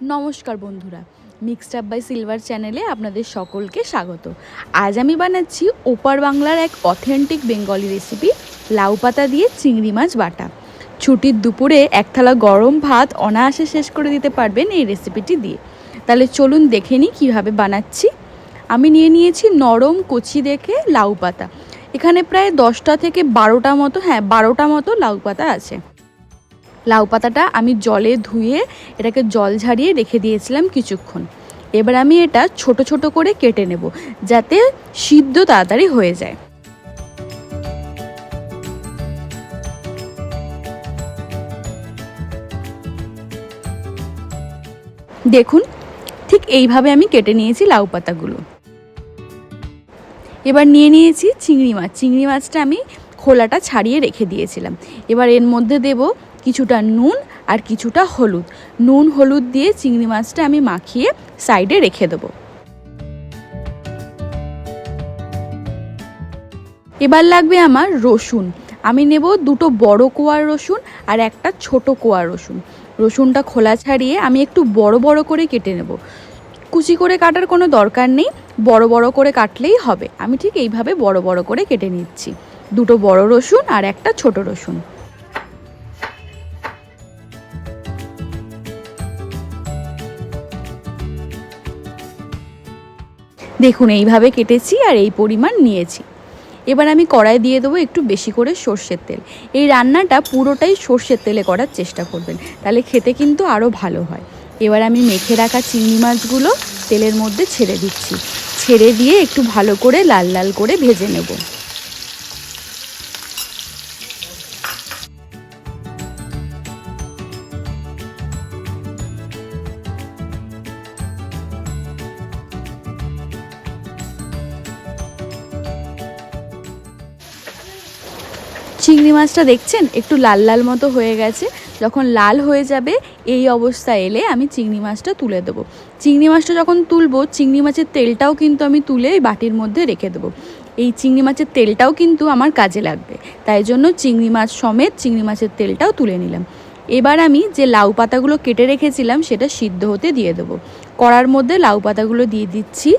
নমস্কার বন্ধুরা, mixed up by silver চ্যানেলে আপনাদের সকলকে স্বাগত। আজ আমি বানাচ্ছি ওপার বাংলার এক অথেন্টিক বেঙ্গলি রেসিপি, লাউ পাতা দিয়ে চিংড়ি মাছ বাটা। ছুটির দুপুরে এক থালা গরম ভাত অনায়াসে শেষ করে দিতে পারবেন এই রেসিপিটি দিয়ে। তাহলে চলুন দেখে নিই কীভাবে বানাচ্ছি। আমি নিয়ে নিয়েছি নরম কচি দেখে লাউ পাতা। এখানে প্রায় 10টা থেকে 12টা মতো, 12টা মতো লাউ পাতা আছে। লাউ পাতাটা আমি জলে ধুয়ে এটাকে জল ঝারিয়ে রেখে দিয়েছিলাম কিছুক্ষণ। এবার আমি এটা ছোট ছোট করে কেটে নেব, যাতে সিদ্ধ তাড়াতাড়ি হয়ে যায়। দেখুন, ঠিক এইভাবে আমি কেটে নিয়েছি লাউ পাতাগুলো। এবার নিয়ে নিয়েছি চিংড়ি মাছ। চিংড়ি মাছটা আমি খোলাটা ছাড়িয়ে রেখে দিয়েছিলাম। এবার এর মধ্যে দেব কিছুটা নুন আর কিছুটা হলুদ। নুন হলুদ দিয়ে চিংড়ি মাছটা আমি মাখিয়ে সাইডে রেখে দেবো। এবার লাগবে আমার রসুন। আমি নেব 2টো বড় কোয়ার রসুন আর একটা ছোট কোয়ার রসুন। রসুনটা খোলা ছাড়িয়ে আমি একটু বড় বড় করে কেটে নেব। কুচি করে কাটার কোনো দরকার নেই, বড় বড় করে কাটলেই হবে। আমি ঠিক এইভাবে বড় বড় করে কেটে নিচ্ছি। 2টো বড় রসুন আর একটা ছোট রসুন। দেখুন, এইভাবে কেটেছি আর এই পরিমাণ নিয়েছি। এবার আমি কড়াই দিয়ে দেবো একটু বেশি করে সর্ষের তেল। এই রান্নাটা পুরোটাই সর্ষের তেলে করার চেষ্টা করবেন, তাহলে খেতে কিন্তু আরও ভালো হয়। এবার আমি মেখে রাখা চিংড়ি মাছগুলো তেলের মধ্যে ছেড়ে দিচ্ছি। ছেড়ে দিয়ে একটু ভালো করে লাল লাল করে ভেজে নেব। চিংড়ি মাছটা দেখছেন একটু লাল লাল মতো হয়ে গেছে। যখন লাল হয়ে যাবে এই অবস্থা এলে আমি চিংড়ি মাছটা তুলে দেবো। চিংড়ি মাছটা যখন তুলবো, চিংড়ি মাছের তেলটাও কিন্তু আমি তুলে এই বাটির মধ্যে রেখে দেবো। এই চিংড়ি মাছের তেলটাও কিন্তু আমার কাজে লাগবে, তাই জন্য চিংড়ি মাছ সমেত চিংড়ি মাছের তেলটাও তুলে নিলাম। এবার আমি যে লাউ পাতাগুলো কেটে রেখেছিলাম সেটা সিদ্ধ হতে দিয়ে দেবো। কড়ার মধ্যে লাউ পাতাগুলো দিয়ে দিচ্ছি।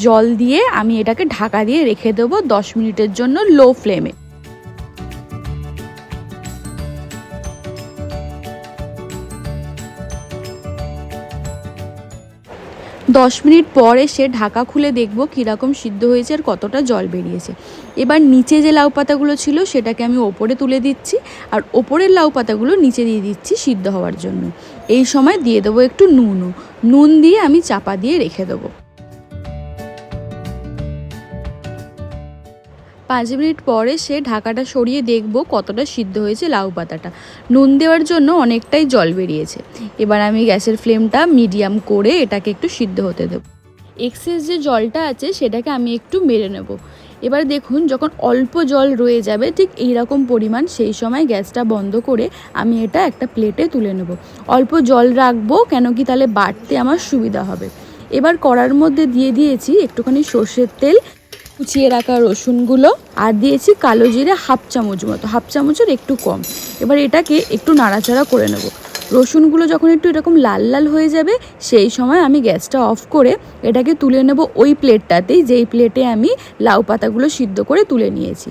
জল দিয়ে আমি এটাকে ঢাকা দিয়ে রেখে দেবো 10 মিনিটের জন্য লো ফ্লেমে। 10 মিনিট পর এসে ঢাকা খুলে দেখবো কীরকম সিদ্ধ হয়েছে আর কতটা জল বেরিয়েছে। এবার নিচে যে লাউ পাতাগুলো ছিল সেটাকে আমি ওপরে তুলে দিচ্ছি, আর ওপরের লাউ পাতাগুলো নিচে দিয়ে দিচ্ছি সিদ্ধ হওয়ার জন্য। এই সময় দিয়ে দেবো একটু নুন দিয়ে আমি চাপা দিয়ে রেখে দেবো। 5 মিনিট পরে সে ঢাকাটা সরিয়ে দেখব কতটা সিদ্ধ হয়েছে লাউ পাতাটা। নুন দেওয়ার জন্য অনেকটাই জল বেরিয়েছে। এবার আমি গ্যাসের ফ্লেমটা মিডিয়াম করে এটাকে একটু সিদ্ধ হতে দেব। এক্সেস যে জলটা আছে সেটাকে আমি একটু মেরে নেব। এবার দেখুন, যখন অল্প জল রয়ে যাবে ঠিক এই রকম পরিমাণ, সেই সময় গ্যাসটা বন্ধ করে আমি এটা একটা প্লেটে তুলে নেব। অল্প জল রাখবো, কেন কি তাহলে বাটতে আমার সুবিধা হবে। এবার কড়ার মধ্যে দিয়ে দিয়েছি একটুখানি সর্ষের তেল, কুচিয়ে রাখা রসুনগুলো, আর দিয়েছি কালো জিরে হাফ চামচ মতো, হাফ চামচের একটু কম। এবার এটাকে একটু নাড়াচাড়া করে নেব। রসুনগুলো যখন একটু এরকম লাল লাল হয়ে যাবে সেই সময় আমি গ্যাসটা অফ করে এটাকে তুলে নেব ওই প্লেটটাতেই, যেই প্লেটে আমি লাউ পাতাগুলো সিদ্ধ করে তুলে নিয়েছি।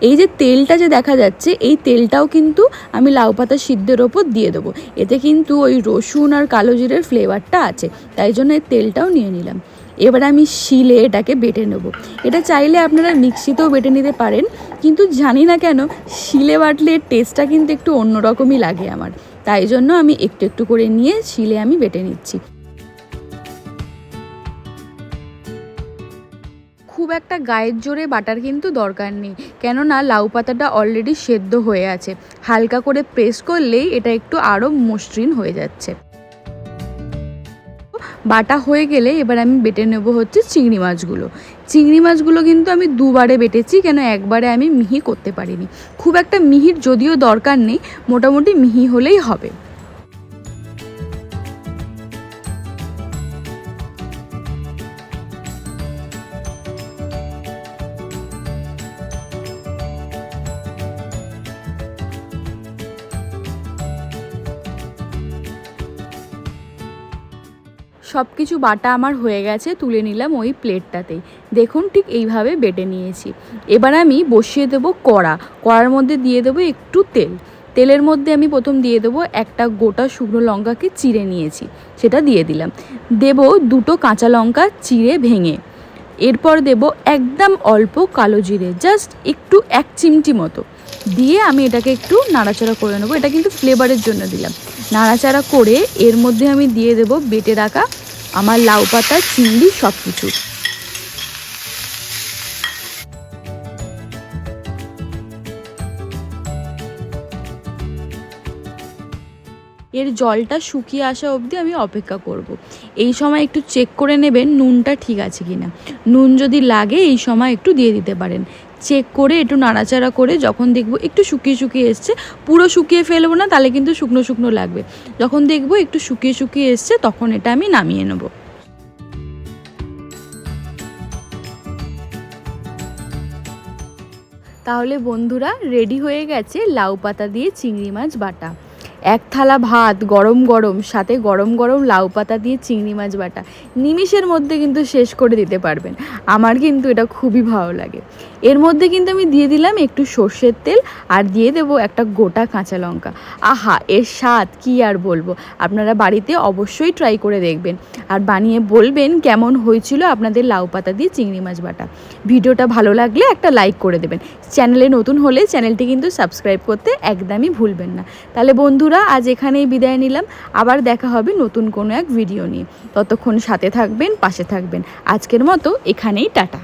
এই যে তেলটা যে দেখা যাচ্ছে, এই তেলটাও কিন্তু আমি লাউ পাতা সিদ্ধের ওপর দিয়ে দেবো। এতে কিন্তু ওই রসুন আর কালো জিরের ফ্লেভারটা আছে, তাই জন্য এই তেলটাও নিয়ে নিলাম। এবার আমি শিলে এটাকে বেটে নেব। এটা চাইলে আপনারা মিক্সিতেও বেটে নিতে পারেন, কিন্তু জানি না কেন শিলে বাটলে টেস্টটা কিন্তু একটু অন্যরকমই লাগে আমার, তাই জন্য আমি একটু একটু করে নিয়ে শিলে আমি বেটে নিচ্ছি। খুব একটা গায়ের জোরে বাটার কিন্তু দরকার নেই, কেননা লাউ পাতাটা অলরেডি সেদ্ধ হয়ে আছে। হালকা করে প্রেস করলেই এটা একটু আরও মসৃণ হয়ে যাচ্ছে। বাটা হয়ে গেলে এবার আমি বেটে নেব হচ্ছে চিংড়ি মাছগুলো। চিংড়ি মাছগুলো কিন্তু আমি দুবারে বেটেছি, কেন একবারে আমি মিহি করতে পারিনি। খুব একটা মিহির যদিও দরকার নেই, মোটামুটি মিহি হলেই হবে। সব কিছু বাটা আমার হয়ে গেছে, তুলে নিলাম ওই প্লেটটাতেই। দেখুন ঠিক এইভাবে বেটে নিয়েছি। এবার আমি বসিয়ে দেবো কড়ার মধ্যে দিয়ে দেবো একটু তেলের মধ্যে আমি প্রথম দিয়ে দেবো একটা গোটা শুকনো লঙ্কাকে চিড়ে নিয়েছি, সেটা দিয়ে দিলাম। দেব 2টো কাঁচা লঙ্কা চিড়ে ভেঙে। এরপর দেব একদম অল্প কালো জিরে, জাস্ট একটু 1 চিমটি মতো দিয়ে আমি এটাকে একটু নাড়াচাড়া করে নেবো। এটা কিন্তু ফ্লেভারের জন্য দিলাম। নাড়াচাড়া করে এর মধ্যে আমি দিয়ে দেব বেটে রাখা আমার লাউ পাতা, চিংড়ি সব কিছু। এর জলটা শুকিয়ে আসা অবধি আমি অপেক্ষা করব। এই সময় একটু চেক করে নেবেন নুনটা ঠিক আছে কি না। নুন যদি লাগে এই সময় একটু দিয়ে দিতে পারেন। চেক করে একটু নাড়াচাড়া করে যখন দেখব একটু শুকিয়ে এসছে, পুরো শুকিয়ে ফেলবো না, তাহলে কিন্তু শুকনো শুকনো লাগবে। যখন দেখব একটু শুকিয়ে এসছে তখন এটা আমি নামিয়ে নেব। তাহলে বন্ধুরা রেডি হয়ে গেছে লাউ পাতা দিয়ে চিংড়ি মাছ বাটা। 1 থালা ভাত গরম গরম, সাথে গরম গরম লাউ পাতা দিয়ে চিংড়ি মাছ বাটা, নিমিষের মধ্যে কিন্তু শেষ করে দিতে পারবেন। আমার কিন্তু এটা খুবই ভালো লাগে। এর মধ্যে কিন্তু আমি দিয়ে দিলাম একটু সর্ষের তেল আর দিয়ে দেবো একটা গোটা কাঁচা লঙ্কা। আহা, এর স্বাদ কি আর বলবো। আপনারা বাড়িতে অবশ্যই ট্রাই করে দেখবেন আর বানিয়ে বলবেন কেমন হয়েছিল আপনাদের লাউ পাতা দিয়ে চিংড়ি মাছ বাটা। ভিডিওটা ভালো লাগলে একটা লাইক করে দেবেন। চ্যানেলে নতুন হলে চ্যানেলটি কিন্তু সাবস্ক্রাইব করতে একদমই ভুলবেন না। তাহলে বন্ধুরা আজ এখানেই বিদায় নিলাম। আবার দেখা হবে নতুন কোনো এক ভিডিও নিয়ে। ততক্ষণ সাথে থাকবেন, পাশে থাকবেন। আজকের মতো এখানেই টাটা।